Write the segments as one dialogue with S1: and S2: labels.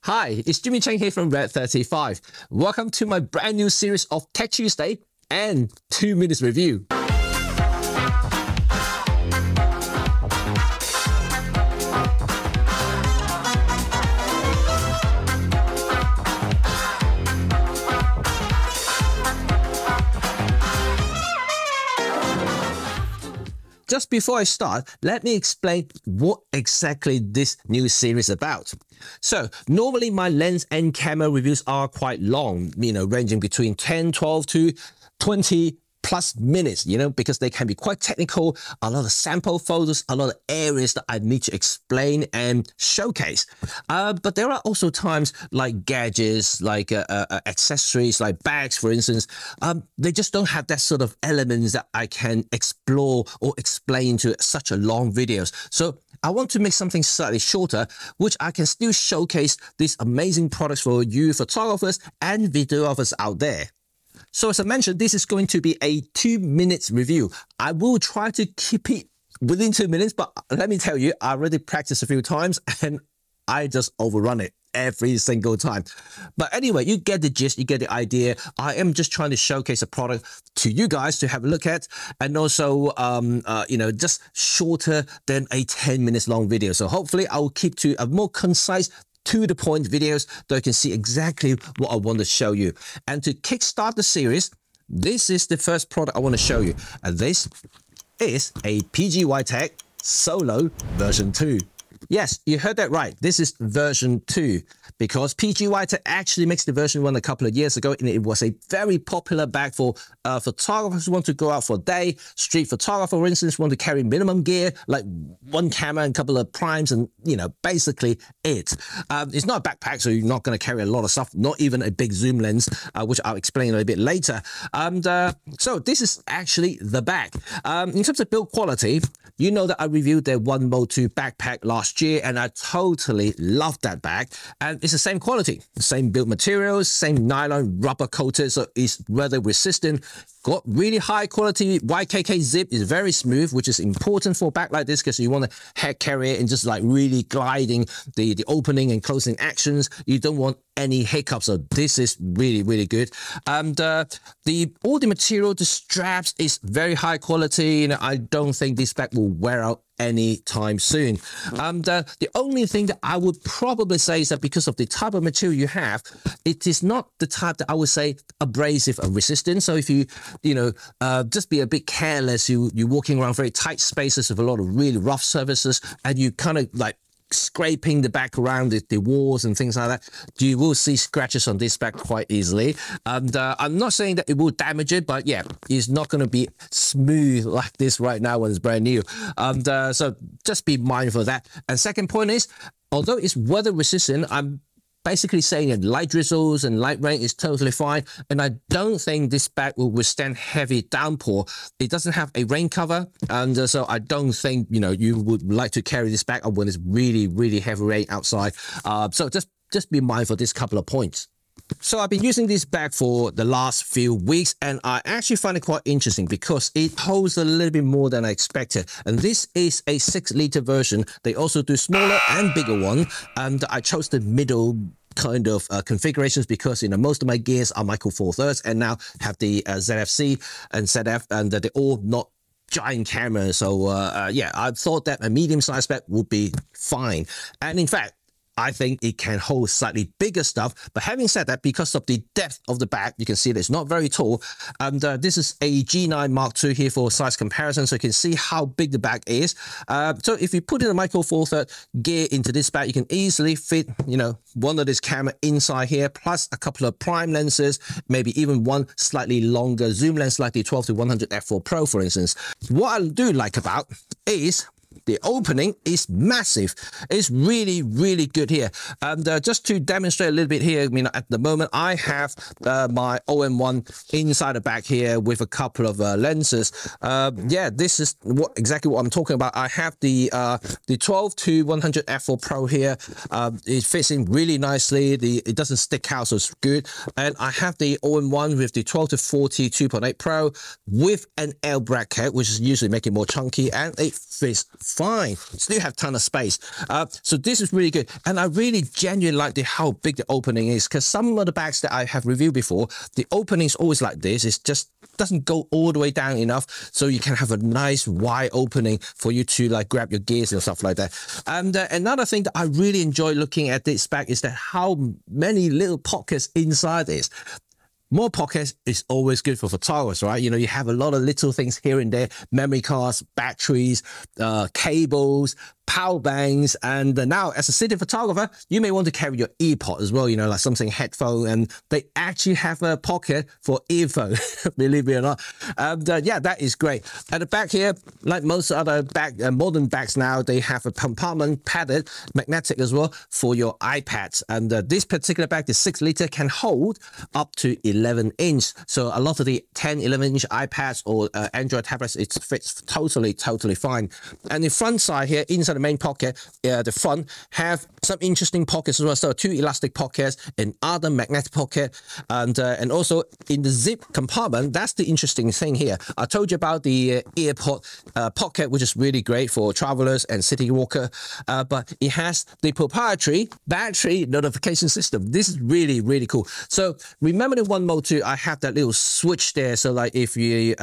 S1: Hi, it's Jimmy Cheng here from Red35. Welcome to my brand new series of Tech Tuesday and 2 minutes review. Just before I start, let me explain what exactly this new series is about. So normally my lens and camera reviews are quite long, ranging between 10, 12 to 20 plus minutes, because they can be quite technical, a lot of sample photos, a lot of areas that I need to explain and showcase. But there are also times like gadgets, like accessories, like bags, for instance. They just don't have that sort of elements that I can explore or explain to such a long videos. So I want to make something slightly shorter, which I can still showcase these amazing products for you photographers and videographers out there. So as I mentioned, this is going to be a 2 minutes review. I will try to keep it within 2 minutes, but let me tell you, I already practiced a few times and I just overrun it every single time. But anyway, you get the gist, you get the idea. I am just trying to showcase a product to you guys to have a look at, and also, just shorter than a 10 minutes long video. So hopefully I will keep to a more concise, to the point videos that you can see exactly what I want to show you. And to kickstart the series, this is the first product I want to show you. And this is a PGYTECH Solo version 2. Yes, you heard that right. This is version 2 because PGYTECH actually makes the version 1 a couple of years ago, and it was a very popular bag for photographers who want to go out for a day. Street photographer, for instance, want to carry minimum gear like one camera and a couple of primes, and basically it. It's not a backpack, so you're not going to carry a lot of stuff, not even a big zoom lens, which I'll explain a little bit later. So this is actually the bag. In terms of build quality, you know that I reviewed their One Mode 2 backpack last year, and I totally loved that bag. And it's the same quality, same build materials, same nylon rubber coated, so it's weather resistant. Got really high quality YKK zip, is very smooth, which is important for a bag like this because you want to head carry it and just like really gliding the opening and closing actions. You don't want any hiccups, so this is really, really good. And all the material, the straps is very high quality, I don't think this bag will wear out anytime soon. The only thing that I would probably say is that because of the type of material you have, it is not the type that I would say abrasive or resistant. So if you just be a bit careless, you're walking around very tight spaces with a lot of really rough surfaces, and you kind of like scraping the back around the walls and things like that, you will see scratches on this bag quite easily. And I'm not saying that it will damage it, but yeah, it's not going to be smooth like this right now when it's brand new. And so just be mindful of that. And second point is, although it's weather resistant, I'm basically saying that light drizzles and light rain is totally fine, and I don't think this bag will withstand heavy downpour. It doesn't have a rain cover, and so I don't think you would like to carry this bag when it's really, really heavy rain outside. So just be mindful of this couple of points. So I've been using this bag for the last few weeks, and I actually find it quite interesting because it holds a little bit more than I expected. And this is a 6-liter version. They also do smaller and bigger one, and I chose the middle kind of configurations because most of my gears are Micro Four Thirds and now have the ZFC and ZF, and they're all not giant cameras. So yeah, I thought that a medium-sized bag would be fine, and in fact I think it can hold slightly bigger stuff. But having said that, because of the depth of the bag, you can see that it's not very tall. And this is a G9 Mark II here for size comparison, so you can see how big the bag is. So if you put in a Micro Four Thirds gear into this bag, you can easily fit, one of this camera inside here, plus a couple of prime lenses, maybe even one slightly longer zoom lens, like the 12-100 f4 Pro, for instance. What I do like about is the opening is massive. It's really, really good here. And just to demonstrate a little bit here, at the moment I have my OM1 inside the bag here with a couple of lenses. Yeah, this is exactly what I'm talking about. I have the 12-100 f4 Pro here. It fits in really nicely. It doesn't stick out, so it's good. And I have the OM1 with the 12-40 2.8 Pro with an L bracket, which is usually make it more chunky, and it fits fine. Still have a ton of space. So this is really good. And I really genuinely like how big the opening is, because some of the bags that I have reviewed before, the opening is always like this. It's just doesn't go all the way down enough, so you can have a nice wide opening for you to like grab your gears and stuff like that. And another thing that I really enjoy looking at this bag is that how many little pockets inside this. More pockets is always good for photographers, right? You know, you have a lot of little things here and there, memory cards, batteries, cables, power banks, and now as a city photographer, you may want to carry your earpod as well, you know, like something headphone, and they actually have a pocket for earphone, believe it or not. Yeah, that is great. At the back here, like most other modern bags now, they have a compartment padded, magnetic as well for your iPads. And this particular bag, the 6 liter, can hold up to 11 inch. So a lot of the 10, 11 inch iPads or Android tablets, it fits totally fine. And the front side here, inside the main pocket, the front have some interesting pockets as well. So 2 elastic pockets, and other magnetic pocket, and also in the zip compartment. That's the interesting thing here. I told you about the earpod pocket, which is really great for travelers and city walker, but it has the proprietary battery notification system. This is really cool. So remember the One Mode 2, I have that little switch there. So like if you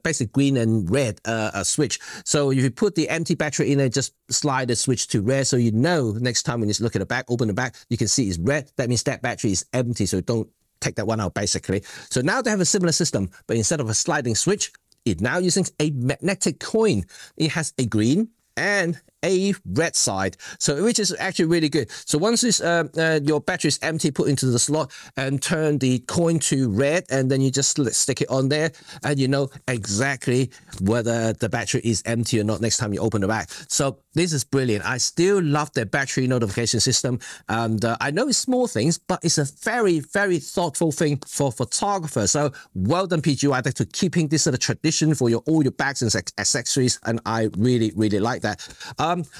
S1: basically green and red switch. So if you put the empty battery in there, just slide the switch to red, so you know next time when you look at the back, open the back, you can see it's red. That means that battery is empty, so don't take that one out basically. So now they have a similar system, but instead of a sliding switch, it now using a magnetic coin. It has a green and a red side, so which is actually really good. So once this your battery is empty, put into the slot and turn the coin to red, and then you just stick it on there, and you know exactly whether the battery is empty or not next time you open the bag. So this is brilliant. I still love the battery notification system, and I know it's small things, but it's a very thoughtful thing for photographers. So well done PGYTECH to keeping this sort of tradition for all your bags and accessories, and I really like that.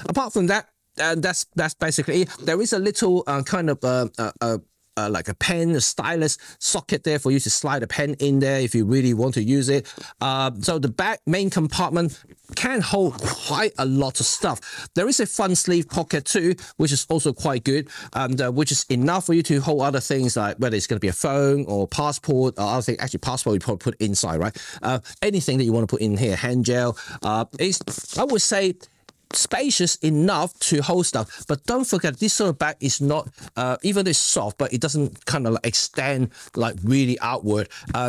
S1: Apart from that, that's basically it. There is a little kind of like a pen, a stylus socket there for you to slide a pen in there if you really want to use it. So the back main compartment can hold quite a lot of stuff. There is a front sleeve pocket too, which is also quite good, and which is enough for you to hold other things, like whether it's going to be a phone or passport or other thing. Actually, passport you probably put inside, right? Anything that you want to put in here, hand gel. Is, I would say, spacious enough to hold stuff, but don't forget this sort of bag is not even though it's soft, but it doesn't kind of like extend like really outward,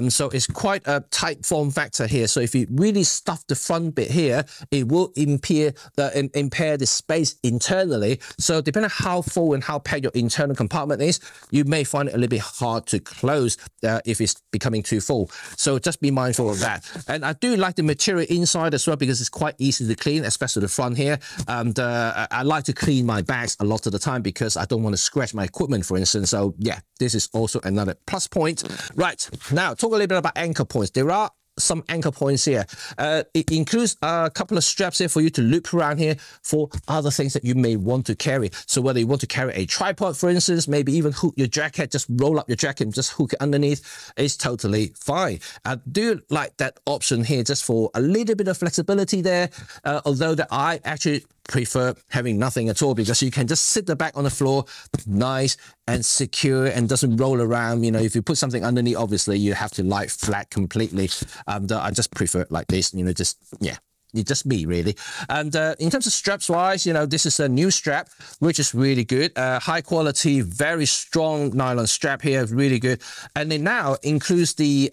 S1: so it's quite a tight form factor here. So if you really stuff the front bit here, it will impair the space internally. So depending on how full and how packed your internal compartment is, you may find it a little bit hard to close if it's becoming too full. So just be mindful of that. And I do like the material inside as well, because it's quite easy to clean, especially the front here. And I like to clean my bags a lot of the time because I don't want to scratch my equipment, for instance. So yeah, this is also another plus point. Right, now talk a little bit about anchor points. There are some anchor points here. It includes a couple of straps here for you to loop around here for other things that you may want to carry. So whether you want to carry a tripod, for instance, maybe even hook your jacket, just roll up your jacket and just hook it underneath, is totally fine. I do like that option here just for a little bit of flexibility there, although that I actually prefer having nothing at all, because you can just sit the back on the floor, nice and secure, and doesn't roll around. You know, if you put something underneath, obviously you have to lie flat completely. I just prefer it like this, you know, just, yeah. It's just me, really. And in terms of straps wise, you know, this is a new strap, which is really good. High quality, very strong nylon strap here, really good. And it now includes the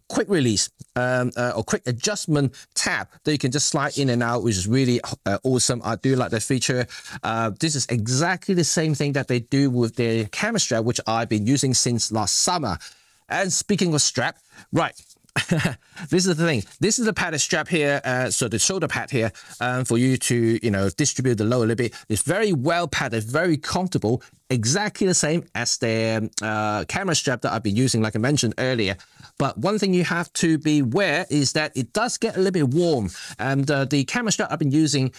S1: quick release or quick adjustment tab that you can just slide in and out, which is really awesome. I do like that feature. This is exactly the same thing that they do with their camera strap, which I've been using since last summer. And speaking of strap, right. This is the thing. This is the padded strap here, so the shoulder pad here, for you to, you know, distribute the load a little bit. It's very well padded, very comfortable, exactly the same as the camera strap that I've been using, like I mentioned earlier. But one thing you have to be aware is that it does get a little bit warm, and the camera strap I've been using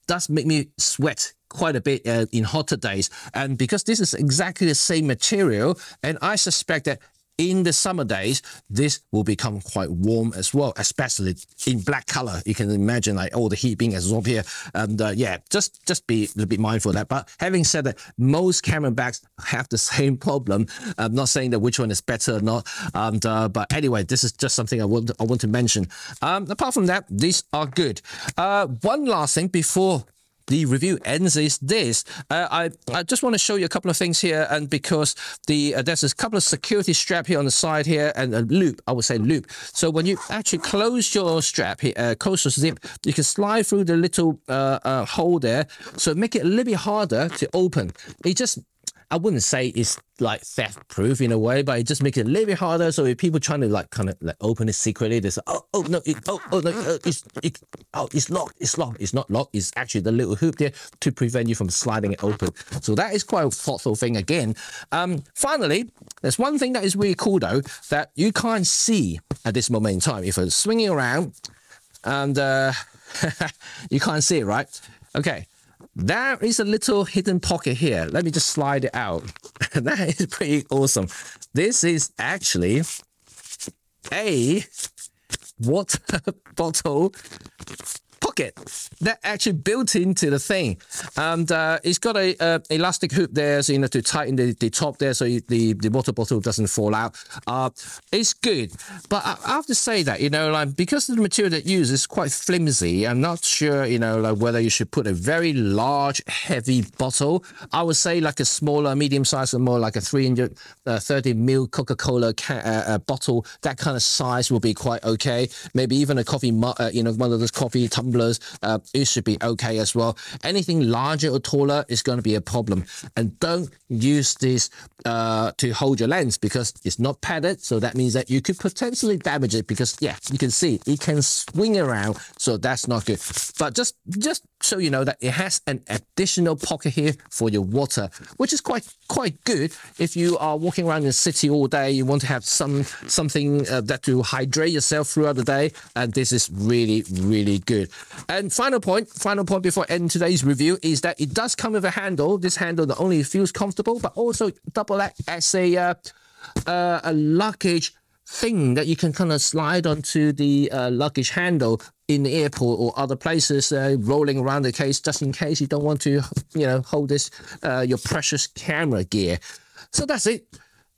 S1: does make me sweat quite a bit in hotter days. And because this is exactly the same material, and I suspect that in the summer days, this will become quite warm as well, especially in black color. You can imagine like all the heat being absorbed here. And yeah, just be a little bit mindful of that. But having said that, most camera bags have the same problem. I'm not saying that which one is better or not. But anyway, this is just something I want to mention. Apart from that, these are good. One last thing before the review ends is this. I just want to show you a couple of things here, and because there's a couple of security strap here on the side here, and a loop, I would say loop. So when you actually close your strap here, close your zip, you can slide through the little hole there, so make it a little bit harder to open. It just, I wouldn't say it's like theft proof in a way, but it just makes it a little bit harder. So if people trying to like kind of like open it secretly, they say, oh no, it's locked. It's not locked. It's actually the little hoop there to prevent you from sliding it open. So that is quite a thoughtful thing again. Finally, there's one thing that is really cool though that you can't see at this moment in time. If it's swinging around, and you can't see it, right? Okay. There is a little hidden pocket here. Let me just slide it out. That is pretty awesome. This is actually a water bottle pocket that actually built into the thing, and it's got a elastic hoop there, so you know, to tighten the top there, so the water bottle doesn't fall out. It's good, but I have to say that, you know, like, because the material that you use is quite flimsy, I'm not sure, you know, like whether you should put a very large heavy bottle. I would say like a smaller, medium size, or more like a 330 ml Coca-Cola bottle. That kind of size will be quite okay. Maybe even a coffee you know, one of those coffee tumblers, it should be okay as well. Anything larger or taller is going to be a problem. And don't use this to hold your lens, because it's not padded, so that means that you could potentially damage it, because yeah, you can see it can swing around, so that's not good. But just so you know that it has an additional pocket here for your water, which is quite good if you are walking around in the city all day. You want to have something that to hydrate yourself throughout the day, and this is really good. And final point before ending today's review is that it does come with a handle. This handle not only feels comfortable, but also double act as a luggage thing that you can kind of slide onto the luggage handle in the airport or other places, rolling around the case, just in case you don't want to, you know, hold this your precious camera gear. So that's it.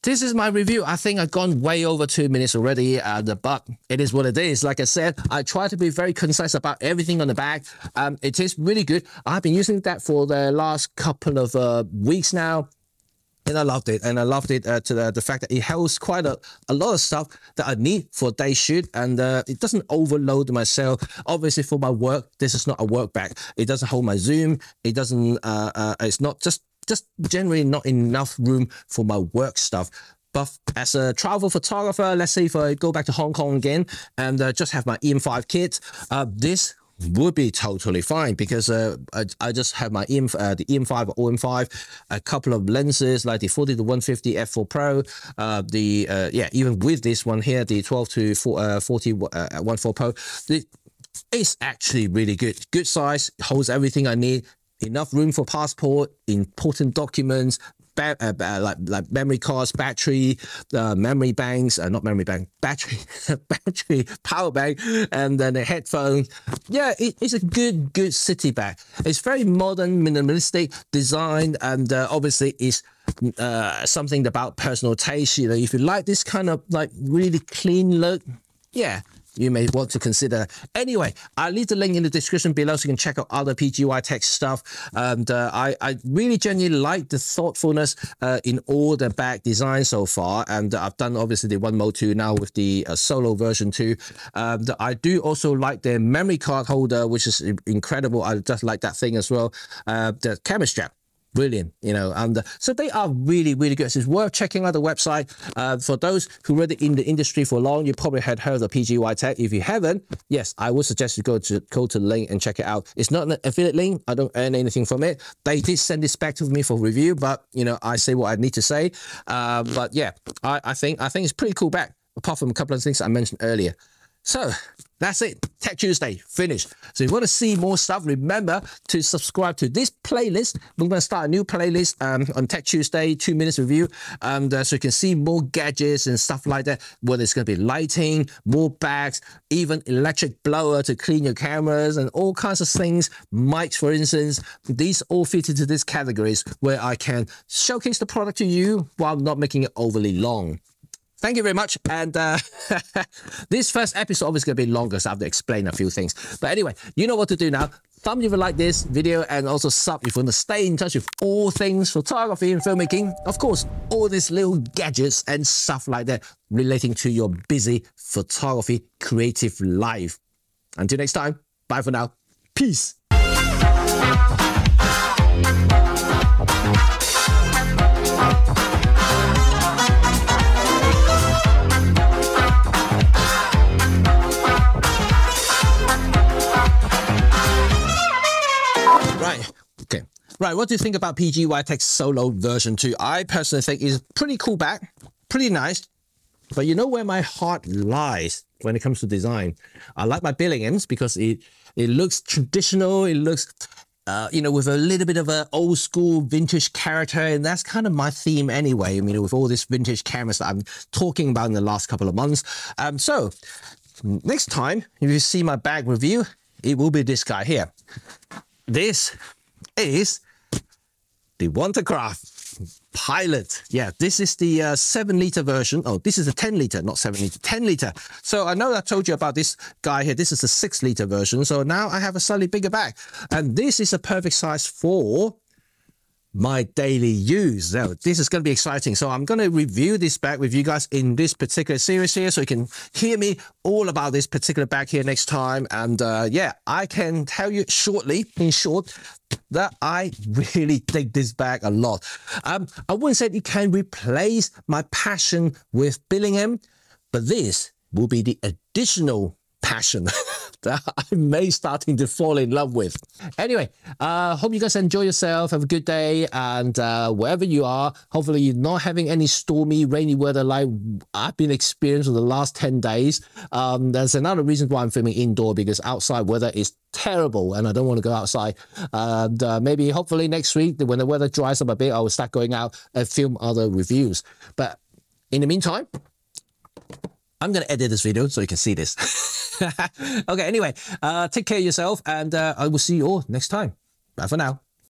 S1: This is my review. I think I've gone way over 2 minutes already, but it is what it is. Like I said, I try to be very concise about everything on the bag. It is really good. I've been using that for the last couple of weeks now, and I loved it. And I loved it to the fact that it holds quite a lot of stuff that I need for a day shoot, and it doesn't overload myself. Obviously, for my work, this is not a work bag. It doesn't hold my zoom. It doesn't. It's not just generally not enough room for my work stuff. But as a travel photographer, let's say if I go back to Hong Kong again and just have my EM5 kit, this would be totally fine, because I just have my the EM5 or OM5, a couple of lenses like the 40 to 150 f4 Pro, yeah, even with this one here, the 12 to 40 1.4 Pro, it's actually really good size, holds everything I need. Enough room for passport, important documents, like memory cards, battery, memory banks, not memory bank, battery, power bank, and then the headphones. Yeah, it's a good city bag. It's very modern, minimalistic design, and obviously it's something about personal taste. You know, if you like this kind of like really clean look, yeah, you may want to consider. Anyway, I'll leave the link in the description below so you can check out other PGYTECH stuff. And I really genuinely like the thoughtfulness in all the bag design so far. And I've done obviously the One Mode 2 now with the Solo version 2. I do also like the memory card holder, which is incredible. I just like that thing as well. The camera strap, brilliant, you know, and so they are really good. So it's worth checking out the website. For those who are already in the industry for long, you probably had heard of PGYTECH. If you haven't, yes, I would suggest you go to the link and check it out. It's not an affiliate link. I don't earn anything from it. They did send this back to me for review, but you know, I say what I need to say. But yeah, I think it's pretty cool bag, apart from a couple of things I mentioned earlier. So That's it. Tech Tuesday, finished. So if you want to see more stuff, remember to subscribe to this playlist. We're going to start a new playlist on Tech Tuesday, 2 minutes review. So you can see more gadgets and stuff like that, whether it's going to be lighting, more bags, even electric blower to clean your cameras and all kinds of things. Mics, for instance, these all fit into these categories where I can showcase the product to you while not making it overly long. Thank you very much. And this first episode obviously going to be longer, so I have to explain a few things. But anyway, you know what to do now. Thumb if you like this video, and also sub if you want to stay in touch with all things photography and filmmaking. Of course, all these little gadgets and stuff like that relating to your busy photography creative life. Until next time, bye for now. Peace. Right, what do you think about PGYTECH Solo version 2? I personally think it's pretty cool bag, pretty nice. But you know where my heart lies when it comes to design? I like my Billinghams because it looks traditional, it looks, you know, with a little bit of an old school vintage character, and that's kind of my theme anyway. I mean, with all these vintage cameras that I'm talking about in the last couple of months. So, next time, if you see my bag review, it will be this guy here. This is the Watercraft Pilot. Yeah, this is the 7-liter version. Oh, this is a 10-liter, not 7-liter, 10-liter. So I know I told you about this guy here. This is a 6-liter version. So now I have a slightly bigger bag. And this is a perfect size for my daily use. Now, this is going to be exciting. So I'm going to review this bag with you guys in this particular series here, so you can hear me all about this particular bag here next time. And yeah, I can tell you shortly, in short, that I really dig this bag a lot. I wouldn't say it can replace my passion with Billingham, but this will be the additional passion that I may starting to fall in love with. Anyway, hope you guys enjoy yourself. Have a good day, and wherever you are, hopefully you're not having any stormy, rainy weather like I've been experiencing for the last 10 days. There's another reason why I'm filming indoor, because outside weather is terrible and I don't want to go outside. And maybe hopefully next week, when the weather dries up a bit, I will start going out and film other reviews. But in the meantime, I'm going to edit this video so you can see this. Okay, anyway, take care of yourself, and I will see you all next time. Bye for now.